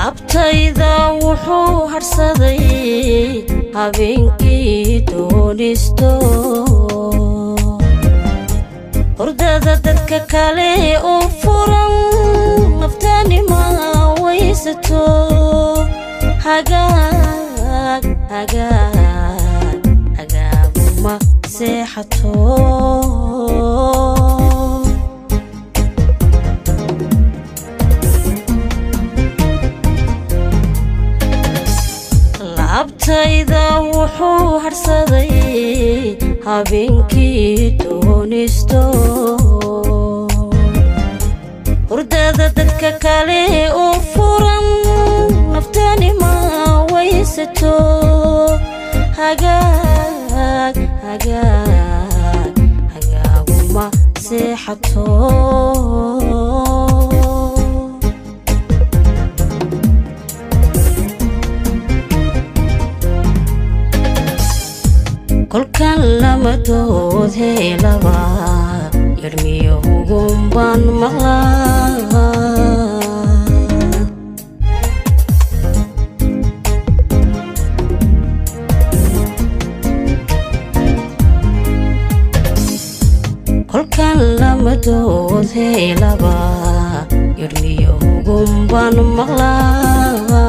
laabtayda wuxuu harsaday habeenkii doonisto hurdada dadka kale oo furan naftani ma waysato hagaag ma seexato laabtayda wuxuu harsaday habeenkii doonisto hurdada dadka kale oo furan naftani ma waysato hagaag ma seexato kolkan lama dood helaba yarmiyo hugunban maqlaa kolkan lama dood helaba yarmiyo hugunban maqlaa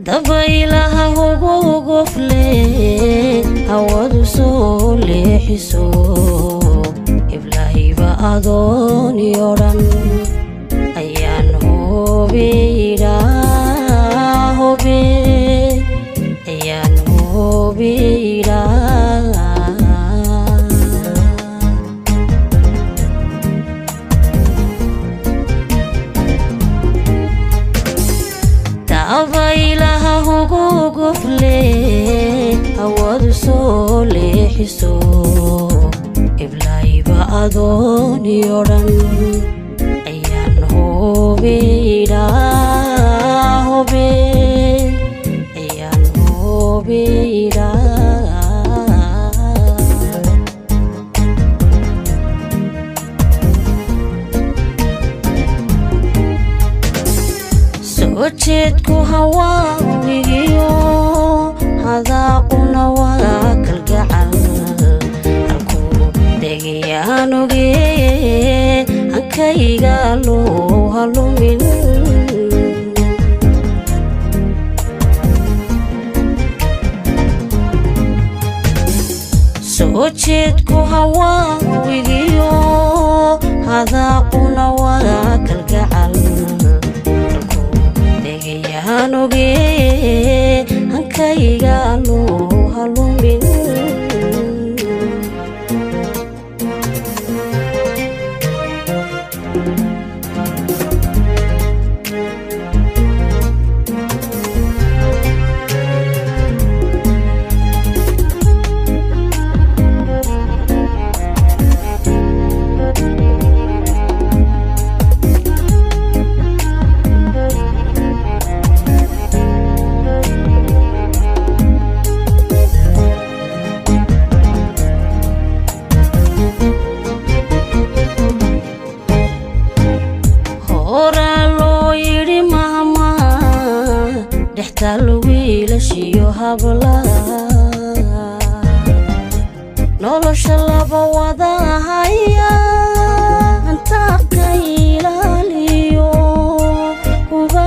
dabaylaha hugu gofle hawadu soo leexiso iblaahiba adoon yoran ayaan hubira dabaylaha hugu gofle hawadu soo leexiso iblaahiba adoon yoran ayaan hubira وجهتكو هواويو هذاقنا وراك القعل أكو دقيانوغي أنكي قالوا هلو من وجهتكو هواويو هذاقنا وراك القعل yaanoge hankayga loo halumin wiilashiyo hablaha nolosha laba wada haya anta ka ilaaliyo huba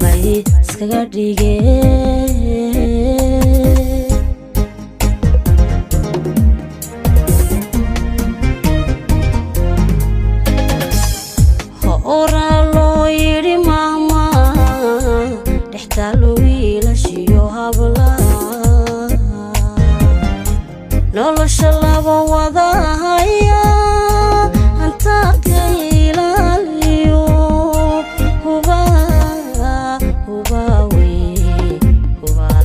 lay iskaga dhige nolosha laba wada haya anta ka ilaaliyo huba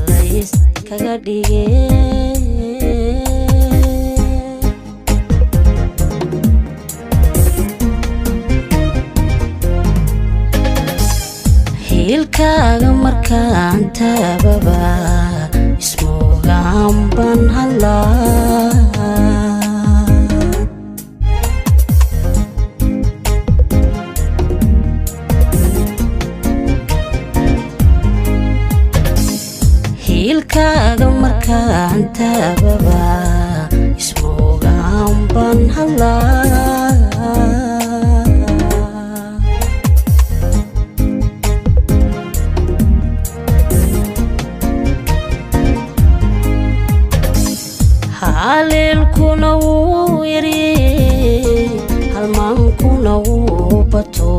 lay iskaga dhige hilkaaga mar markaan taababa ismoogaan baan hadlaa hiilkaaga markaan taababa ismoogaan baan hadlaa haleelkuna wuu yaryey halmaankuna wuu bato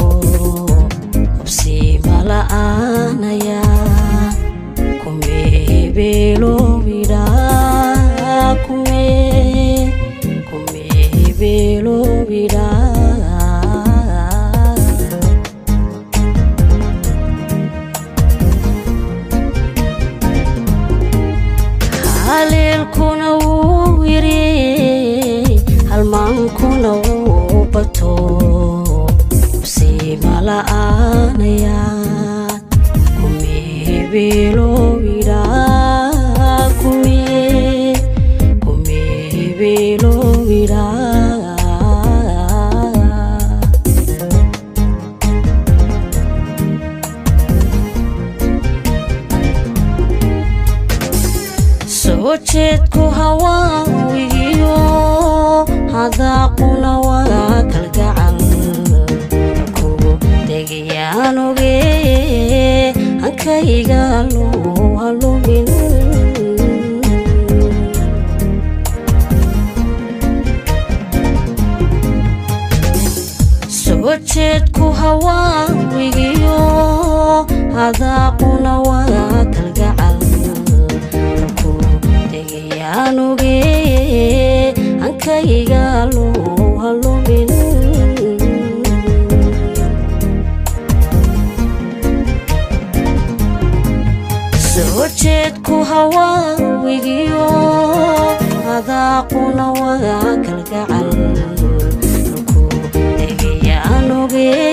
hubsiima la'aanaya haleelkuna wuu yaryey halmaankuna wuu bato hubsiima la'aanaya soo jeedku hawaawiyo hadaaquna waa kalgacal kugu degayaan ogee hankayga loo halumin soo jeedku hawaawiyo hadaaquna waa kalgacal anugee hankayga loo halumin soo jeedku hawaawigiyo hadaaquna waa kalgacal ku degaya anugee